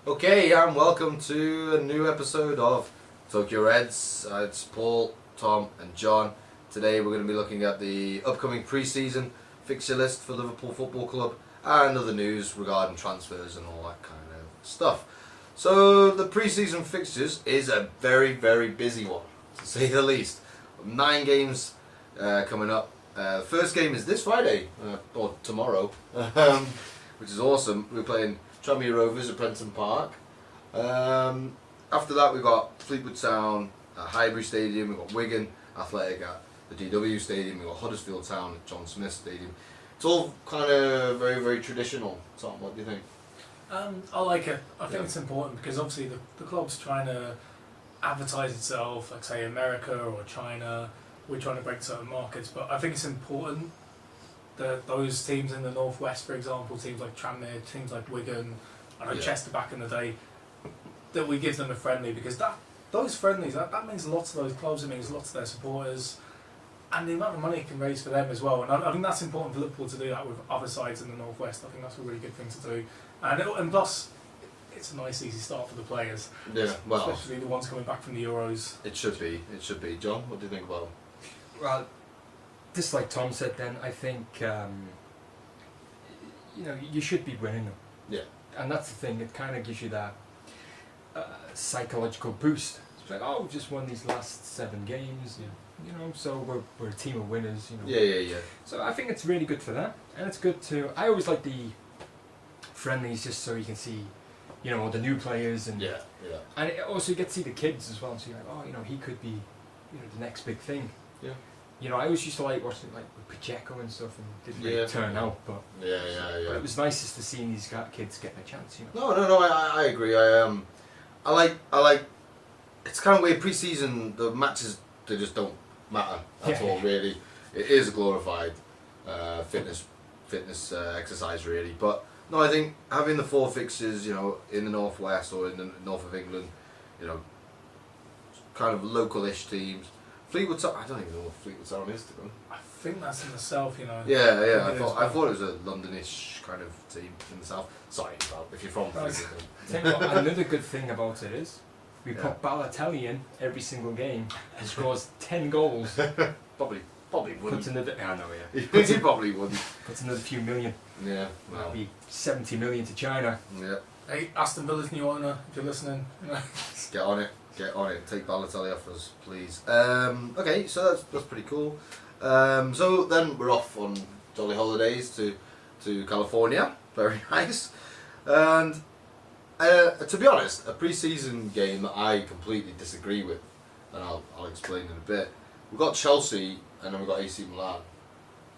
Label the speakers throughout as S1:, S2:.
S1: Okay, and welcome to a new episode of Tokyo Reds. It's Paul, Tom, and John. Today we're going to be looking at the upcoming pre-season fixture list for Liverpool Football Club and other news regarding transfers and all that kind of stuff. So the pre-season fixtures is a very, very busy one, to say the least. 9 games coming up. First game is this Friday, or tomorrow, which is awesome. We're playing Tranmere Rovers at Prenton Park. After that we've got Fleetwood Town at Highbury Stadium, we've got Wigan Athletic at the DW Stadium, we've got Huddersfield Town at John Smith Stadium. It's all kind of very, very traditional. Tom, what do you think?
S2: I like it. I think it's important because obviously the club's trying to advertise itself, like say America or China. We're trying to break certain markets, but I think it's important that those teams in the northwest, for example, teams like Tranmere, teams like Wigan, I know Chester back in the day, that we give them a friendly, because those friendlies that means lots to those clubs. It means lots to their supporters, and the amount of money it can raise for them as well. And I think that's important for Liverpool to do that with other sides in the northwest. I think that's a really good thing to do, and plus it's a nice easy start for the players.
S1: Yeah, well,
S2: especially the ones coming back from the Euros.
S1: It should be. John, what do you think about it?
S3: Well, just like Tom said then, I think, you should be winning them.
S1: Yeah.
S3: And that's the thing, it kind of gives you that psychological boost. It's like, oh, we just won these last 7 games, so we're a team of winners,
S1: Yeah.
S3: So I think it's really good for that. And it's good to, I always like the friendlies just so you can see, the new players. And
S1: Yeah.
S3: And it also you get to see the kids as well, so you're like, oh, he could be, the next big thing.
S1: Yeah.
S3: I always used to like watching like with Pacheco and stuff, and it didn't really turn out, but
S1: Yeah.
S3: But it was nice just to see these kids getting a chance,
S1: No, I agree. I like. It's kind of weird. Pre-season, the matches, they just don't matter at all. Really, it is a glorified fitness exercise, really. But no, I think having the 4 fixtures, in the northwest or in the north of England, kind of local-ish teams. Fleetwood Town, I don't even know what Fleetwood Town is, to be honest.
S2: I think that's in the south,
S1: Yeah. I thought it was a Londonish kind of team in the south. Sorry, if you're from Fleetwood.
S3: Tell you what, another good thing about it is we put Balotelli in every single game and scores 10 goals.
S1: Probably wouldn't.
S3: Puts another, I know, yeah.
S1: He probably wouldn't.
S3: Puts another few million.
S1: Yeah.
S3: That'll be 70 million to China.
S1: Yeah.
S2: Hey, Aston Villa's new owner, if you're listening.
S1: Get on it. Take Balotelli off us, please. Okay, so that's pretty cool. So then we're off on jolly holidays to California. Very nice. And to be honest, a pre-season game that I completely disagree with, and I'll explain in a bit. We've got Chelsea and then we've got AC Milan.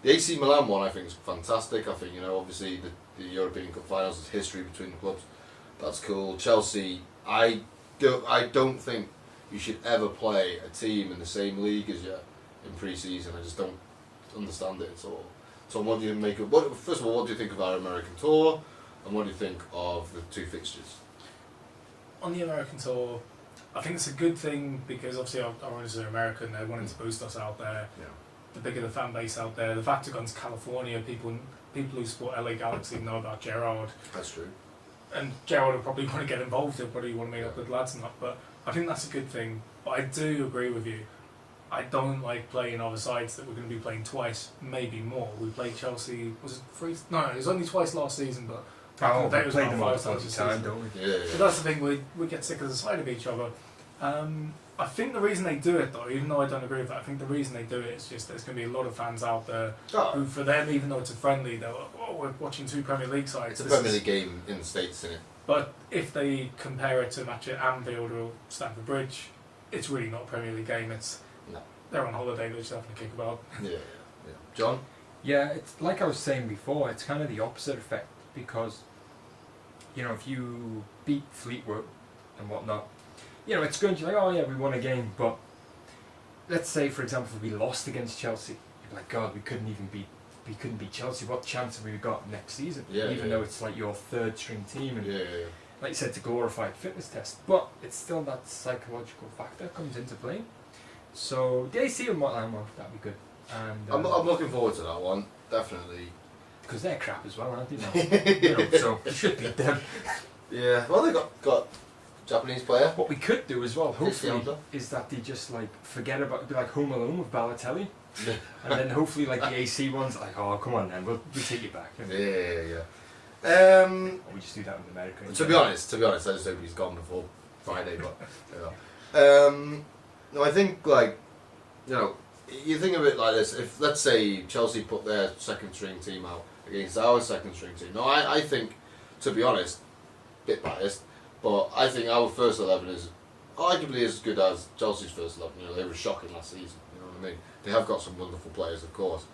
S1: The AC Milan one I think is fantastic. I think, obviously the European Cup finals is history between the clubs. That's cool. Chelsea, I don't think you should ever play a team in the same league as you in pre-season. I just don't understand it at all. So what do you make of? First of all, what do you think of our American tour, and what do you think of the 2 fixtures?
S2: On the American tour, I think it's a good thing because obviously our owners are American. They're wanting to boost us out there.
S1: Yeah.
S2: The bigger the fan base out there, the fact it gone to California, people who support LA Galaxy know about Gerrard.
S1: That's true.
S2: And Gerrard will probably want to get involved. He'll probably want to meet up with lads and that. But I think that's a good thing. But I do agree with you. I don't like playing other sides that we're going to be playing twice, maybe more. We played Chelsea. Was it 3? No, it was only twice last season. But
S3: We
S2: it was
S3: play
S2: about
S3: them
S2: 5
S3: all
S2: times
S3: the
S2: this
S3: time,
S2: season.
S3: don't we?
S1: Yeah.
S2: So that's the thing. We get sick of the sight of each other. I think the reason they do it, though, even though I don't agree with that, I think the reason they do it is just there's going to be a lot of fans out there who, for them, even though it's a friendly, they're like, oh, we're watching 2 Premier League sides.
S1: It's a Premier League game in the States, isn't it?
S2: But if they compare it to a match at Anfield or Stamford Bridge, it's really not a Premier League game. They're on holiday, they're just having a kick about.
S1: Yeah. John?
S3: Yeah, it's like I was saying before, it's kind of the opposite effect because, if you beat Fleetwood and whatnot, it's going to be like, oh yeah, we won a game, but let's say, for example, we lost against Chelsea. You'd be like, God, we couldn't beat Chelsea. What chance have we got next season? Even though it's like your 3rd string team, and like you said, it's a glorified fitness test, but it's still that psychological factor comes into play. So the AC and Milan one, that'd be good. And
S1: I'm looking forward to that one, definitely.
S3: because they're crap as well, aren't they? So you should beat them.
S1: Yeah, well, they got Japanese player.
S3: What we could do as well, hopefully,
S1: Yonder.
S3: is that they just like forget about, be like Home Alone with Balotelli, and then hopefully like the AC ones like, oh come on then, we'll take you back.
S1: Yeah.
S3: We just do that in America.
S1: To be honest, I just hope he's gone before Friday. But no, I think like you think of it like this. If let's say Chelsea put their second string team out against our second string team, no, I think, to be honest, bit biased, but I think our first 11 is arguably as good as Chelsea's first 11. They were shocking last season. You know what I mean? They have got some wonderful players, of course,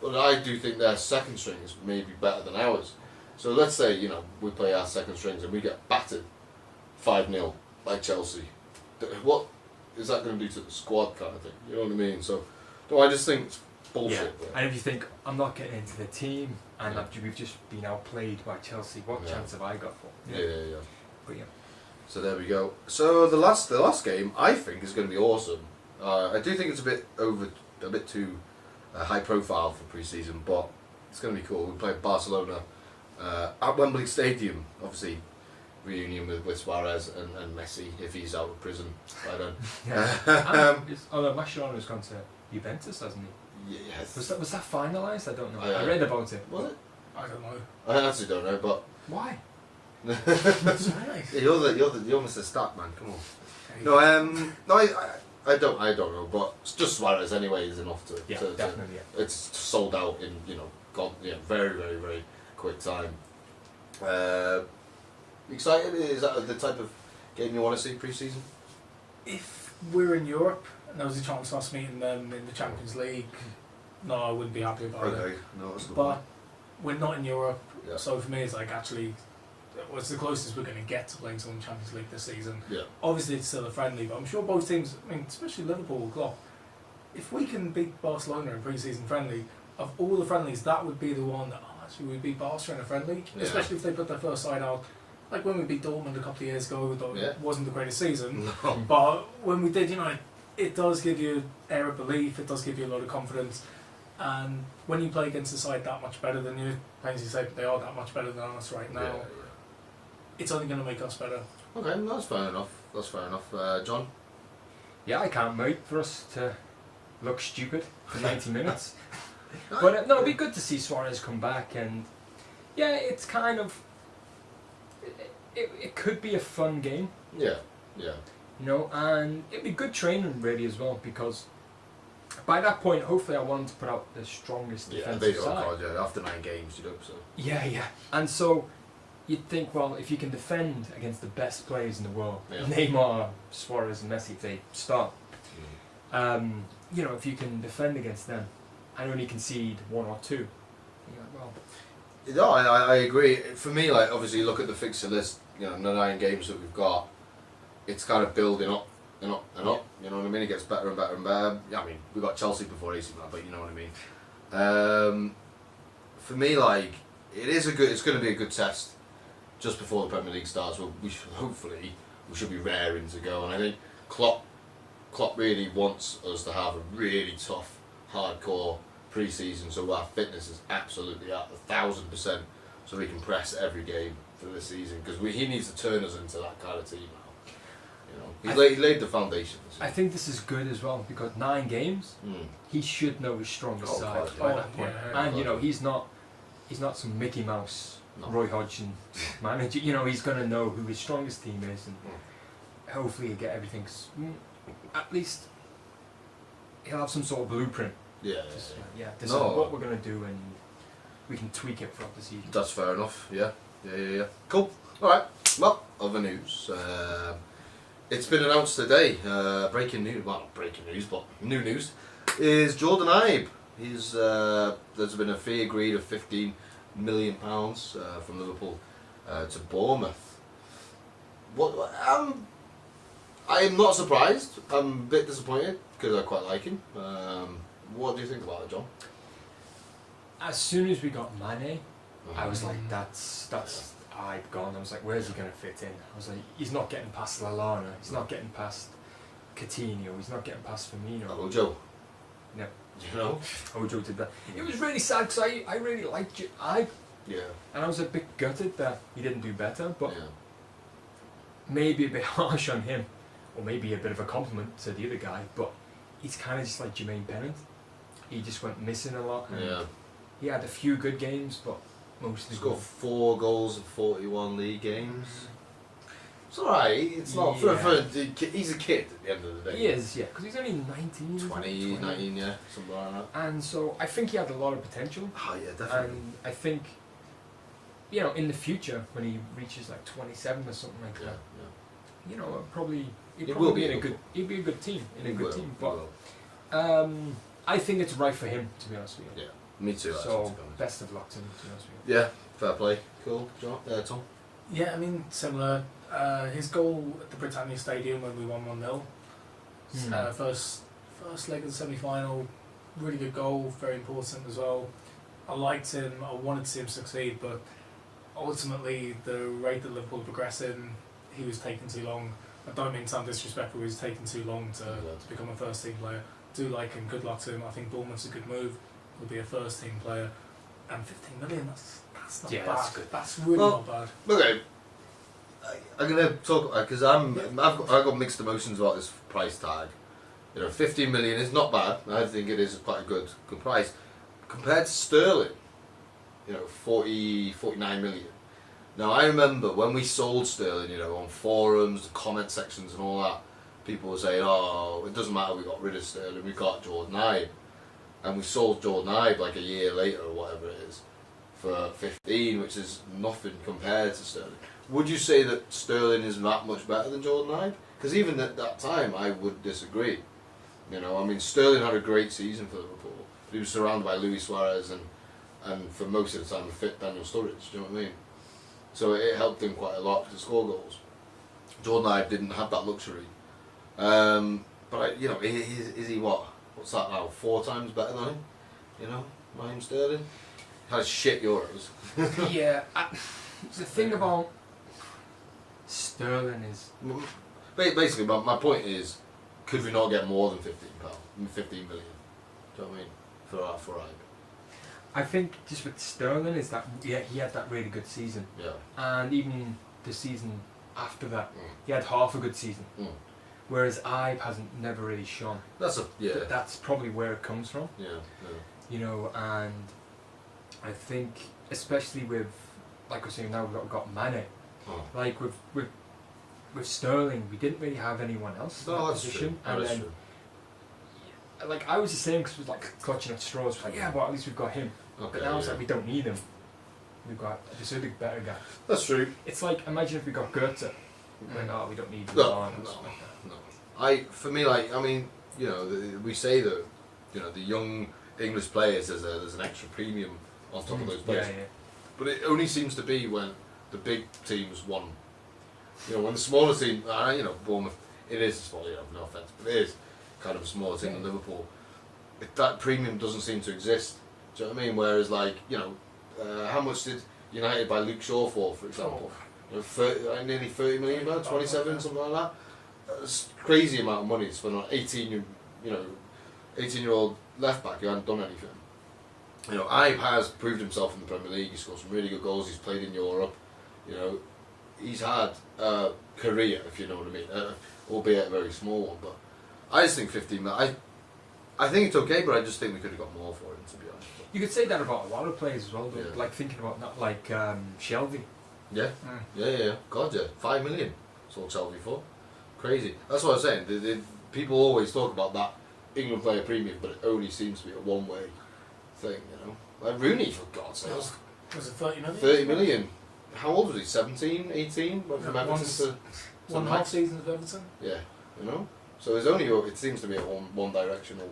S1: but I do think their second string is maybe better than ours. So let's say we play our second strings and we get battered 5-0 like Chelsea. What is that going to do to the squad, kind of thing? You know what I mean? So, no, I just think it's bullshit.
S3: Yeah. And if you think I'm not getting into the team and we've just been outplayed by Chelsea, what chance have I got for?
S1: Yeah.
S3: But yeah.
S1: So there we go. So the last game I think is going to be awesome. I do think it's a bit too high profile for pre-season, but it's going to be cool. We play Barcelona at Wembley Stadium. Obviously, reunion with Suarez and Messi if he's out of prison by then.
S3: Although Mascherano's gone to Juventus, hasn't he?
S1: Yes.
S3: Was that finalised? I don't know. I read about it.
S1: Was it?
S2: I don't know.
S1: I actually don't know, but
S3: Why?
S2: That's nice.
S1: you're Mr. Stat man. Come on. No, I don't know, but it's just Suarez anyway is enough to
S3: definitely.
S1: It's sold out in very very very quick time. Excited? Is that the type of game you want to see pre-season?
S2: If we're in Europe and there was a chance of us meeting them in the Champions League, no, I wouldn't be happy about it.
S1: No, that's good.
S2: But we're not in Europe,
S1: Yeah.
S2: so for me it's like actually it's the closest we're going to get to playing someone in the Champions League this season.
S1: Yeah.
S2: Obviously it's still a friendly, but I'm sure both teams, especially Liverpool or Klopp, if we can beat Barcelona in pre-season friendly, of all the friendlies, that would be the one that actually we beat Barcelona in a friendly, especially if they put their first side out. Like when we beat Dortmund a couple of years ago, though it wasn't the greatest season, but when we did, it does give you air of belief, it does give you a lot of confidence, and when you play against a side that much better than you, as you say, they are that much better than us right now, it's only going to make us better.
S1: Okay, that's fair enough. John?
S3: Yeah, I can't wait for us to look stupid for 90 minutes. But no, it'd be good to see Suarez come back, and it's kind of it could be a fun game.
S1: Yeah.
S3: And it'd be good training really as well, because by that point, hopefully, I want to put out the strongest defensive side.
S1: After 9 games, you'd hope so.
S3: Yeah. And so you'd think, well, if you can defend against the best players in the world, Neymar, Suarez, and Messi, if they start, if you can defend against them and only concede 1 or 2,
S1: No, I agree. For me, like obviously, you look at the fixture list. The 9 games that we've got, it's kind of building up and up and up. You know what I mean? It gets better and better and better. I mean, we got Chelsea before AC Milan, but you know what I mean. For me, like it's going to be a good test just before the Premier League starts. We should be raring to go, and I think Klopp really wants us to have a really tough, hardcore pre-season, so our fitness is absolutely at 1,000%, so we can press every game for this season, because he needs to turn us into that kind of team now. He laid the foundation.
S3: I think this is good as well, because 9 games, he should know his strongest side by that point. And he's not some Mickey Mouse, Roy Hodgson manager. He's going to know who his strongest team is, and hopefully he'll get everything. At least he'll have some sort of blueprint. This is what we're going to do, and we can tweak it throughout the season.
S1: That's fair enough. Yeah. Cool. Alright, well, other news. It's been announced today, breaking news, well not breaking news, but new news, is Jordan Ibe. There's been a fee agreed of £15 million from Liverpool to Bournemouth. I am not surprised. I'm a bit disappointed, because I quite like him. What do you think about it, John?
S3: As soon as we got Mane, I was like, that's Ibe gone. I was like, where's he going to fit in? I was like, he's not getting past Lallana, he's not getting past Coutinho, he's not getting past Firmino.
S1: Ojo.
S3: Yeah. Ojo did that. It was really sad, because I really liked Ibe.
S1: Yeah.
S3: And I was a bit gutted that he didn't do better, but maybe a bit harsh on him, or maybe a bit of a compliment to the other guy, but he's kind of just like Jermaine Pennant. He just went missing a lot. And
S1: Yeah.
S3: he had a few good games, but most of
S1: He's
S3: the
S1: got 4 goals in 41 league games. It's alright. It's not
S3: Yeah.
S1: he's a kid at the end of the day.
S3: He is, yeah, because he's only 19.
S1: 20, 19, yeah, something like that.
S3: And so I think he had a lot of potential.
S1: Oh yeah, definitely.
S3: And I think, you know, in the future when he reaches like 27 or something like
S1: Yeah,
S3: that,
S1: yeah.
S3: you know, probably he'd
S1: He
S3: probably
S1: will
S3: be
S1: be
S3: in a
S1: Liverpool.
S3: good. He'd be a good team in
S1: He
S3: a good
S1: will,
S3: team.
S1: he
S3: But
S1: will.
S3: I think it's right for him, to be honest with you.
S1: Yeah, me too. actually,
S3: So
S1: to be honest.
S3: best of luck to him, to be honest with you.
S1: Yeah, fair play. Cool, John. Tom.
S2: Yeah, I mean, similar. His goal at the Britannia Stadium when we won 1-0. First leg of the semi-final, really good goal, very important as well. I liked him, I wanted to see him succeed, but ultimately the rate that Liverpool were progressing, he was taking too long. I don't mean to sound disrespectful, he was taking too long to become a first team player. Do like him, good luck to him. I think Bournemouth's a good move. He'll be a first team player. And 15 million, that's not
S3: Yeah,
S2: bad.
S3: that's good.
S2: That's really
S1: Well,
S2: not bad.
S1: Okay, I'm gonna talk because I've got mixed emotions about this price tag. You know, 15 million is not bad. I think it is quite a good price compared to Sterling. You know, 49 million. Now I remember when we sold Sterling, you know, on forums, the comment sections, and all that, people were saying, "Oh, it doesn't matter. We got rid of Sterling. We got Jordan Ibe, and we sold Jordan Ibe like a year later or whatever it is for 15, which is nothing compared to Sterling." Would you say that Sterling is that much better than Jordan Ibe? Because even at that time, I would disagree. You know, I mean, Sterling had a great season for Liverpool. He was surrounded by Luis Suarez and for most of the time a fit Daniel Sturridge. Do you know what I mean? So it helped him quite a lot to score goals. Jordan Ibe didn't have that luxury. But you know, is he what's that now? 4 times better than him? You know, Raheem Sterling had a shit Euros.
S3: Yeah, the thing about Sterling is
S1: Basically, my point is, could we not get more than £15, 15 million? Do you know what I mean? For Ibe.
S3: I think just with Sterling is that he had that really good season,
S1: Yeah.
S3: and even the season after that,
S1: Mm.
S3: he had half a good season.
S1: Mm.
S3: Whereas Ibe hasn't never really shone.
S1: That's a yeah.
S3: That's probably where it comes from,
S1: Yeah.
S3: you know. And I think, especially with, like we're saying now, we've got Mane.
S1: Oh.
S3: Like with Sterling, we didn't really have anyone else in
S1: No,
S3: that
S1: that's
S3: position.
S1: true.
S3: And
S1: That is
S3: then,
S1: true.
S3: like I was the same because it was like clutching at straws. Like, yeah, but at least we've got him.
S1: Okay.
S3: But now it's
S1: yeah.
S3: like we don't need him. We've got this other better guy.
S1: That's true.
S3: It's like, imagine if we got Goethe. Like, oh, we don't need him.
S1: No,
S3: on, or
S1: no.
S3: something like that.
S1: No. For me, like, I mean, you know, we say that, you know, the young English players, there's an extra premium on top of those players.
S3: Yeah, yeah.
S1: But it only seems to be when the big teams won. You know, when the smaller team, you know, Bournemouth, it is small, you know, no offence, but it is kind of a smaller team than Liverpool. That premium doesn't seem to exist. Do you know what I mean? Whereas, like, you know, how much did United buy Luke Shaw for example? You know, nearly 30 million, about 27, something like that. That's a crazy amount of money to spend on 18-year-old left back who hadn't done anything. You know, Ibe has proved himself in the Premier League. He scored some really good goals. He's played in Europe. You know, he's had a career, if you know what I mean, albeit a very small one. But I just think 15 million. I think it's okay, but I just think we could have got more for him, to be honest.
S3: You could say that about a lot of players as well, though.
S1: Yeah.
S3: Like thinking about not like Shelby.
S1: Yeah, yeah. God, yeah. 5 million. Sold Chelsea for. Crazy. That's what I was saying. People always talk about that England player premium, but it only seems to be a one-way thing, you know. Like Rooney, for God's sake.
S2: Was it 30 million?
S1: 30 million. How old was he? 17, 18? Went from
S2: Yeah,
S1: Everton
S2: once-
S1: to
S2: 1.5 seasons of Everton.
S1: yeah, you know. So it's only it seems to be a one directional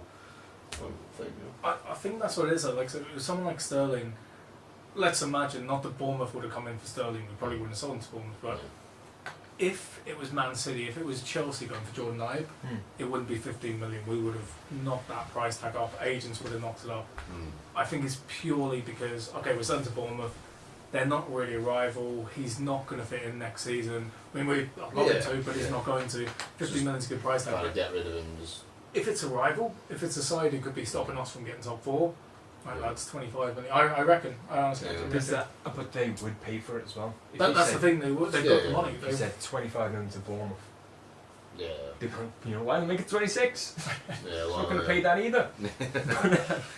S1: thing, you know.
S2: I think that's what it is. Like, so it was someone like Sterling. Let's imagine, not that Bournemouth would have come in for Sterling, we probably wouldn't have sold him to Bournemouth, but if it was Man City, if it was Chelsea going for Jordan Ibe, it wouldn't be 15 million. We would have knocked that price tag up. Agents would have knocked it up. I think it's purely because, okay, we're selling to Bournemouth. They're not really a rival. He's not going to fit in next season. I mean, we're not going to, but he's not going to. 15 million is a good price tag.
S1: Trying to get rid of him. Just
S2: If it's a rival, if it's a side who could be stopping us from getting top 4, My lad's 25 million. I reckon. I honestly
S1: Yeah.
S2: reckon.
S3: There's that, but they would pay for it as well. If
S2: That's
S3: you
S2: the
S3: said-
S2: thing. They've got the money.
S3: If you said 25 million to Bournemouth,
S1: Yeah.
S3: they can't, why don't they make it 26?
S1: Yeah,
S3: Not going to pay that either.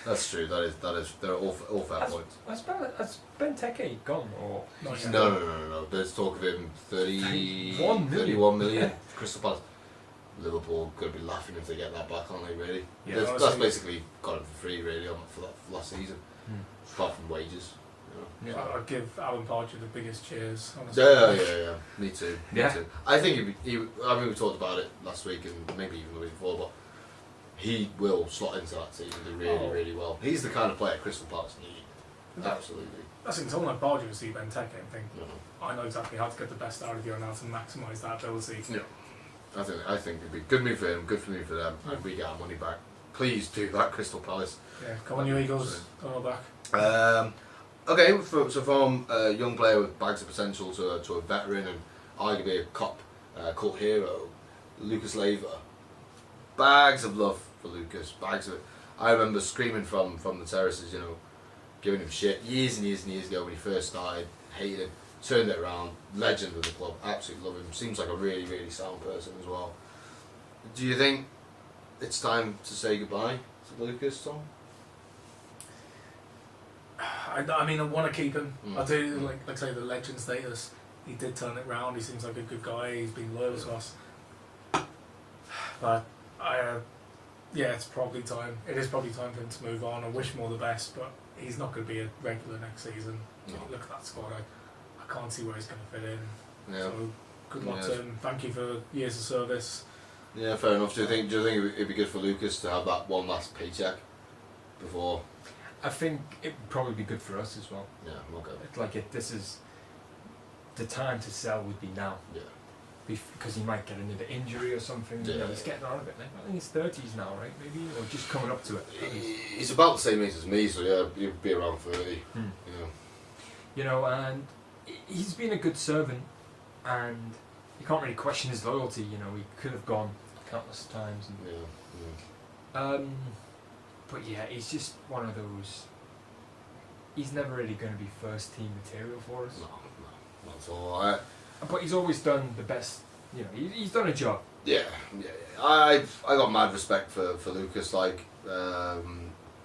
S1: That's true. That is. They're all fair
S3: Has-
S1: points.
S3: Has Benteke gone or?
S2: Not yet.
S1: No. There's talk of him
S3: 31 million.
S1: 31 million.
S3: Yeah.
S1: Crystal Palace. Liverpool going to be laughing if they get that back, aren't they? Really?
S2: Yeah,
S1: that's
S2: honestly.
S1: basically got him for free, really, for last season. Apart from wages.
S3: Yeah.
S2: I'd give Alan Pardew the biggest cheers. Honestly.
S1: Yeah. Me too.
S3: Yeah.
S1: Me too. I think I mean, we talked about it last week and maybe even the week before, but he will slot into that team and do really well. He's the kind of player Crystal Palace need. Absolutely.
S2: That's in someone like Pardew will see Benteke and think,
S1: No.
S2: I know exactly how to get the best out of you and how to maximise that ability.
S1: Yeah. I think it'd be good move for him, good for me for them, and we get our money back. Please do that, Crystal Palace.
S2: Yeah, come on, you Eagles. Come on back.
S1: Okay, so from a young player with bags of potential to a veteran and arguably a cult hero, Lucas Leiva. Bags of love for Lucas. Bags of it. I remember screaming from the terraces, giving him shit years and years and years ago when he first started, hated him, turned it around, legend of the club, absolutely love him. Seems like a really, really sound person as well. Do you think it's time to say goodbye to Lucas, Tom?
S2: I mean, I want to keep him. I do,
S1: Mm.
S2: like say, the legend status. He did turn it round. He seems like a good guy. He's been loyal to us. But it's probably time. It is probably time for him to move on. I wish him all the best, but he's not going to be a regular next season.
S1: No.
S2: Look at that squad. I can't see where he's going to fit in.
S1: Yeah.
S2: So good luck
S1: Yeah.
S2: to him. Thank you for years of service.
S1: Yeah, fair enough. Do you think it'd be good for Lucas to have that one last paycheck before?
S3: I think it would probably be good for us as well.
S1: Yeah, okay.
S3: It's like this is the time to sell would be now.
S1: Yeah.
S3: Because he might get another injury or something.
S1: Yeah.
S3: He's getting on a bit. I think he's 30s now, right? Maybe, or just coming up to it.
S1: He's about the same age as me, so yeah, he'd be around 30.
S3: And he's been a good servant, and you can't really question his loyalty. He could have gone countless times. And, but yeah, he's just one of those. He's never really going to be first team material for us.
S1: No, not at all.
S3: But he's always done the best. He's done a job.
S1: Yeah. I got mad respect for Lucas.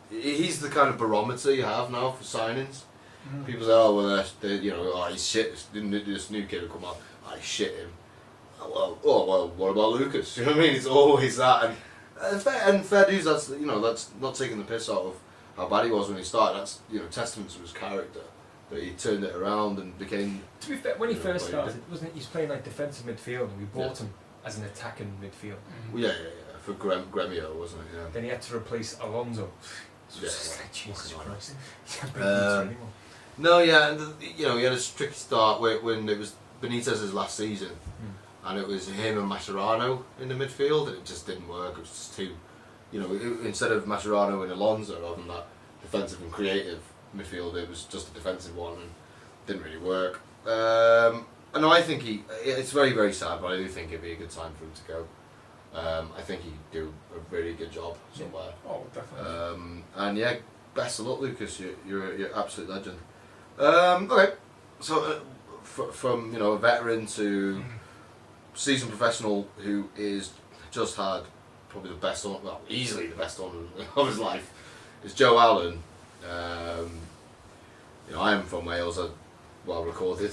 S1: He's the kind of barometer you have now for signings. People say, he's shit. This new kid will come out. I shit him. Well, what about Lucas? You know what I mean? It's always that. And fair dues. That's not taking the piss out of how bad he was when he started. That's testament to his character. That he turned it around and became.
S3: To be fair, when he
S1: Yeah,
S3: first
S1: but
S3: started, wasn't he? He was playing like defensive midfield, and we bought him as an attacking midfield.
S1: Yeah. For Gremio, wasn't it? Yeah.
S3: Then he had to replace Alonso.
S1: Yeah,
S3: Just like, Jesus
S1: fucking
S3: Christ. He can't bring him to anymore.
S1: No, yeah, and he had a tricky start when it was Benitez's last season, and it was him and Mascherano in the midfield, and it just didn't work. It was just too, instead of Mascherano and Alonso having that defensive and creative midfield, it was just a defensive one, and didn't really work. And I think it's very, very sad, but I do think it'd be a good time for him to go. I think he'd do a really good job somewhere.
S2: Oh, definitely.
S1: And yeah, best of luck, Lucas. You're an absolute legend. Okay, so from a veteran to seasoned professional who is just had probably the best easily the best tournament of his life is Joe Allen. I am from Wales. Well recorded.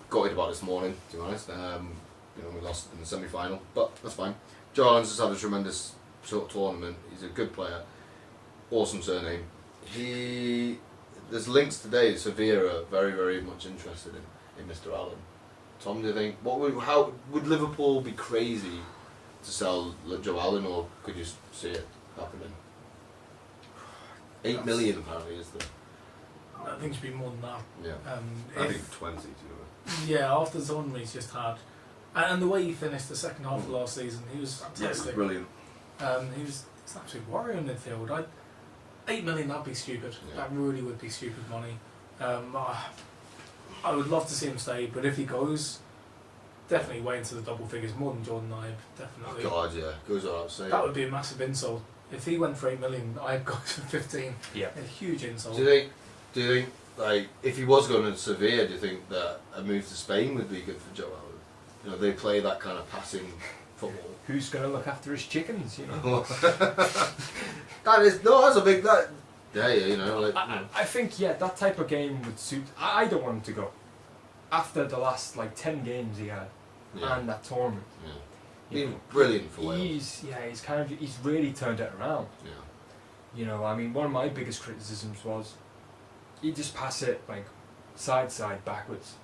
S1: Gutted about this morning, to be honest. We lost in the semi-final, but that's fine. Joe Allen's just had a tremendous tournament. He's a good player. Awesome surname. There's links today. Sevilla very, very much interested in Mr. Allen. Tom, do you think how would Liverpool be crazy to sell Joe Allen, or could you see it happening? 8 million apparently is the.
S2: I think it should be more than that.
S1: Yeah. I think 20 to
S2: Yeah, after the tournament he's just had, and the way he finished the second half of last season, he was fantastic.
S1: Brilliant.
S2: He was an absolute warrior in midfield. 8 million, that'd be stupid.
S1: Yeah.
S2: That really would be stupid money. I would love to see him stay, but if he goes, definitely way into the double figures, more than Jordan Ibe, definitely.
S1: God, yeah, goes without saying.
S2: That would be a massive insult If he went for 8 million, I'd go for 15.
S3: Yeah.
S2: A huge insult.
S1: Do you think like if he was going to Sevilla, do you think that a move to Spain would be good for Joe Allen? You know, they play that kind of passing football.
S3: Who's going to look after his chickens? You know.
S1: That's a big that. Yeah, you know, like.
S3: I think that type of game would suit. I don't want him to go. After the last 10 games he had, and that tournament.
S1: Yeah.
S3: You
S1: Been
S3: know,
S1: brilliant for Wales.
S3: He's really turned it around.
S1: Yeah.
S3: You know, I mean, one of my biggest criticisms was he just pass it side backwards.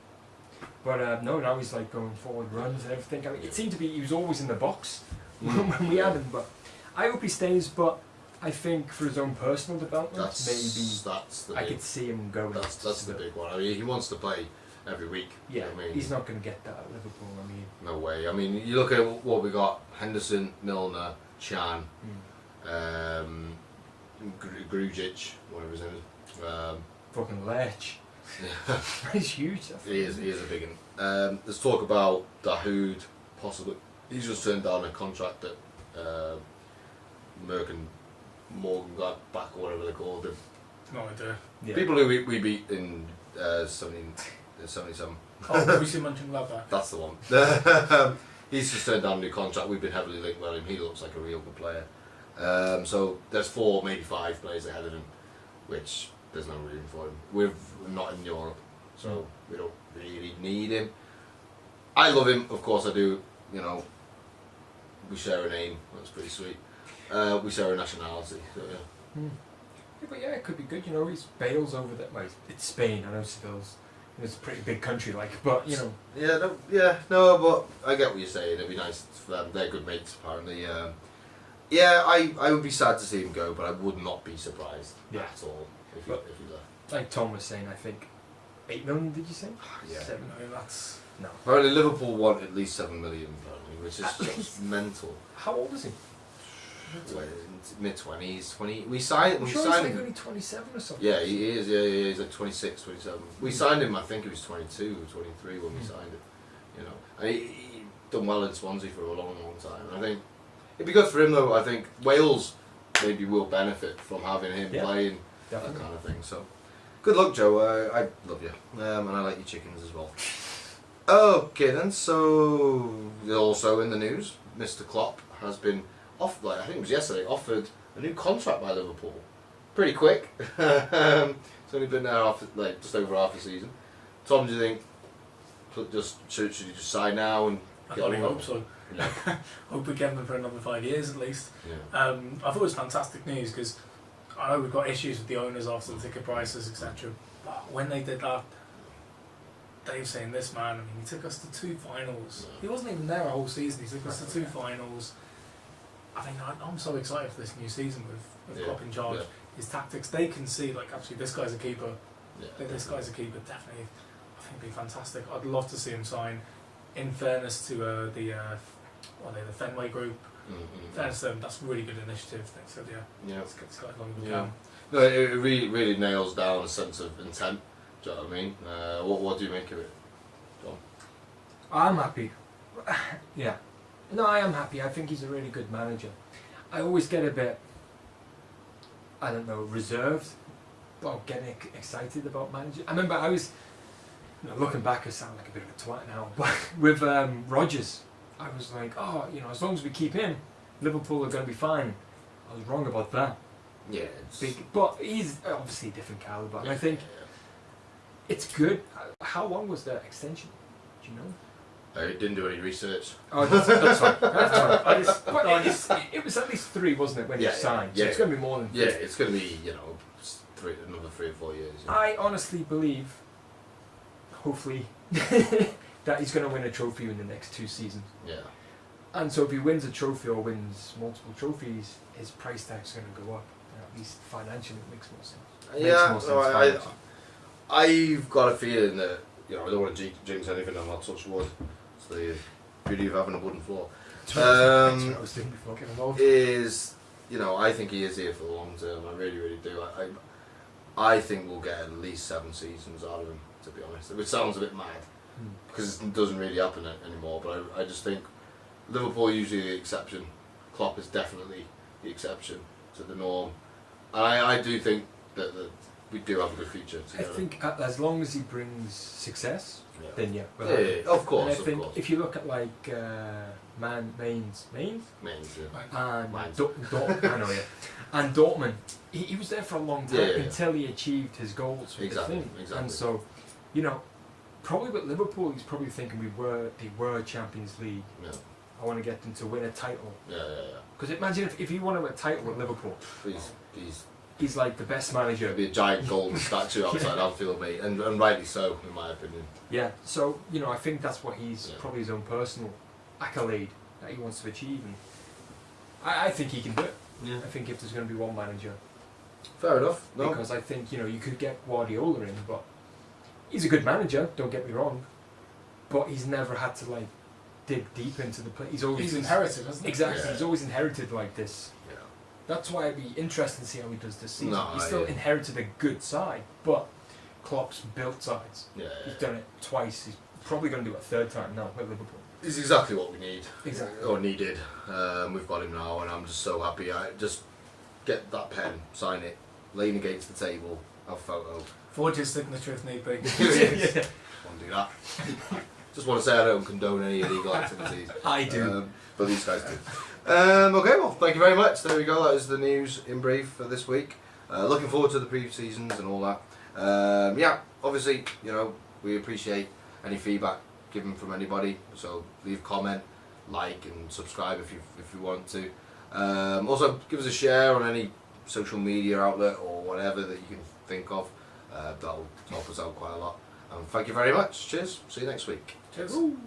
S3: But no, now he's going forward runs and everything. I mean, it seemed to be he was always in the box when we had him. But I hope he stays. But I think for his own personal development,
S1: that's
S3: I could see him going.
S1: That's the big one. I mean, he wants to play every week.
S3: Yeah,
S1: I mean,
S3: he's not going to get that at Liverpool. I mean,
S1: no way. I mean, you look at what we got: Henderson, Milner, Chan, Grujic, whatever his name is.
S3: Fucking Lech.
S1: Yeah.
S3: He's huge.
S1: He is a big one. There's talk about Dahoud possibly. He's just turned down a contract that Merck and Morgan got back, or whatever they called him.
S2: No idea.
S3: Yeah.
S1: People who we beat in 77.
S2: Oh, Borussia Mönchengladbach.
S1: That's the one. He's just turned down a new contract. We've been heavily linked with him. He looks like a real good player. So there's 4, maybe 5 players ahead of him, which there's no room for him. We're not in Europe, so we don't really need him. I love him, of course I do. You know, we share a name. That's pretty sweet. We share a nationality. So yeah.
S3: Yeah, but it could be good. You know, he's Bale's over there. Well, it's Spain. I know Seville's. It's a pretty big country, but you know.
S1: No, but I get what you're saying. It'd be nice for them. They're good mates, apparently. I would be sad to see him go, but I would not be surprised at all if he left.
S3: Like Tom was saying, I think 8 million. Did you say?
S1: Yeah.
S3: 7
S2: No, that's
S3: No.
S1: Apparently Liverpool want at least 7 million, apparently, which is just mental.
S3: How old is he?
S1: Mid 20s, 20. We signed.
S3: I'm
S1: We
S3: sure
S1: signed
S3: he's
S1: him.
S3: only 27 or something.
S1: Yeah, he is. Yeah, he's like 26, 27. We signed him. I think he was 22, 23 when we signed him. You know, and he done well in Swansea for a long, long time. And I think it'd be good for him though. I think Wales maybe will benefit from having him playing that kind of thing. So, good luck, Joe. I love you, and I like your chickens as well. Okay then. So also in the news, Mr. Klopp has been off. I think it was yesterday. Offered a new contract by Liverpool. Pretty quick. It's only been there just over half a season. Tom, do you think should he just sign now and
S2: I
S1: get
S2: thought he
S1: on?
S2: hoped so.
S1: Yeah.
S2: Hope we get him for another 5 years at least.
S1: Yeah.
S2: I thought it was fantastic news because I know we've got issues with the owners after the ticket prices, etc. But when they did that, Dave saying this man, I mean, he took us to 2 finals. He wasn't even there a whole season. He took us to 2 finals. I mean, I'm so excited for this new season with Klopp in charge.
S1: Yeah.
S2: His tactics, they can see actually this guy's a keeper.
S1: Yeah,
S2: This guy's a keeper, definitely. I think it'd be fantastic. I'd love to see him sign. In fairness to the Fenway Group, fairness to them, that's a really good initiative. Thanks for let's get this guy along with
S1: Yeah. No, it really nails down a sense of intent. Do you know what I mean? What do you make of it, John?
S3: I'm happy. Yeah. No, I am happy. I think he's a really good manager. I always get a bit, I don't know, reserved about getting excited about managers. I remember I was, looking back, I sound like a bit of a twat now, but with Rodgers, I was like, as long as we keep him, Liverpool are going to be fine. I was wrong about that.
S1: Yeah,
S3: But he's obviously a different calibre, and I think it's good. How long was the extension? Do you know?
S1: I didn't do any research.
S3: Oh, that's fine. That's fine. It was at least 3, wasn't it, when he signed? So it's going to be more than 3.
S1: Yeah, it's going to be, another 3 or 4 years.
S3: I honestly believe, hopefully, that he's going to win a trophy in the next 2 seasons.
S1: Yeah.
S3: And so if he wins a trophy or wins multiple trophies, his price tag's going to go up. At least financially, it makes more sense.
S1: Yeah, I've got a feeling that, I don't want to jinx anything, I'm not touch wood. It's the beauty of having a wooden floor.
S3: That's what I was thinking before.
S1: I think he is here for the long term. I really, really do. I think we'll get at least 7 seasons out of him, to be honest. Which sounds a bit mad, because it doesn't really happen anymore. But I just think Liverpool are usually the exception. Klopp is definitely the exception. to the norm. And I do think that we do have a good future together.
S3: I think as long as he brings success,
S1: Yeah.
S3: then yeah.
S1: Yeah, yeah, yeah, of course,
S3: And I
S1: of
S3: think
S1: course.
S3: if you look at like Mainz,
S1: Means, yeah.
S3: and
S1: Mainz.
S3: I know, yeah, and Dortmund, he was there for a long time
S1: Yeah, yeah, yeah.
S3: until he achieved his goals. With
S1: Exactly,
S3: the thing.
S1: exactly.
S3: And so, you know, probably with Liverpool, he's probably thinking they were Champions League.
S1: Yeah.
S3: I want to get them to win a title.
S1: Yeah, yeah, yeah.
S3: Because imagine if he won a title with Liverpool, he's like the best manager.
S1: There'd be a giant golden statue outside Anfield, mate, and rightly so, in my opinion.
S3: Yeah, so, you know, I think that's what he's
S1: Yeah.
S3: probably his own personal accolade that he wants to achieve. And I think he can do it.
S1: Yeah.
S3: I think if there's going to be one manager,
S1: Fair enough. No.
S3: because I think, you know, you could get Guardiola in, but he's a good manager, don't get me wrong, but he's never had to, like, dig deep into the play. He's always
S2: inherited, hasn't he?
S3: Exactly,
S1: Yeah.
S3: he's always inherited like this.
S1: Yeah.
S3: That's why it'd be interesting to see how he does this season.
S1: No,
S3: He's still
S1: yeah.
S3: inherited a good side, but Klopp's built sides.
S1: Yeah,
S3: He's
S1: yeah.
S3: done it twice. He's probably going to do it a third time now with Liverpool.
S1: It's exactly what we need.
S3: Exactly.
S1: Or needed. We've got him now, and I'm just so happy. I just get that pen, sign it, lean against the table, have a photo.
S2: Forge his signature if need be.
S3: Yeah.
S1: Want to do that? Just want to say I don't condone any illegal activities.
S3: I do.
S1: But these guys do. Okay, well, thank you very much. There we go. That is the news in brief for this week. Looking forward to the pre-seasons and all that. Yeah, obviously, you know, we appreciate any feedback given from anybody. So leave a comment, like, and subscribe if you want to. Also, give us a share on any social media outlet or whatever that you can think of. That'll help us out quite a lot. Thank you very much. Cheers. See you next week.
S2: Cheers.
S3: Ooh.